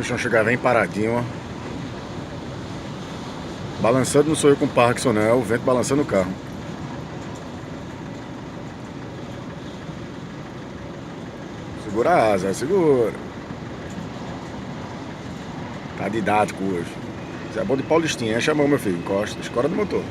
bichão chegar bem paradinho, ó. Balançando não sou eu com Parkinson, não, é o vento balançando o carro. Segura a asa, segura. Tá didático hoje. Isso é bom de Paulistinha, enche a mão, meu filho, encosta, escora do motor.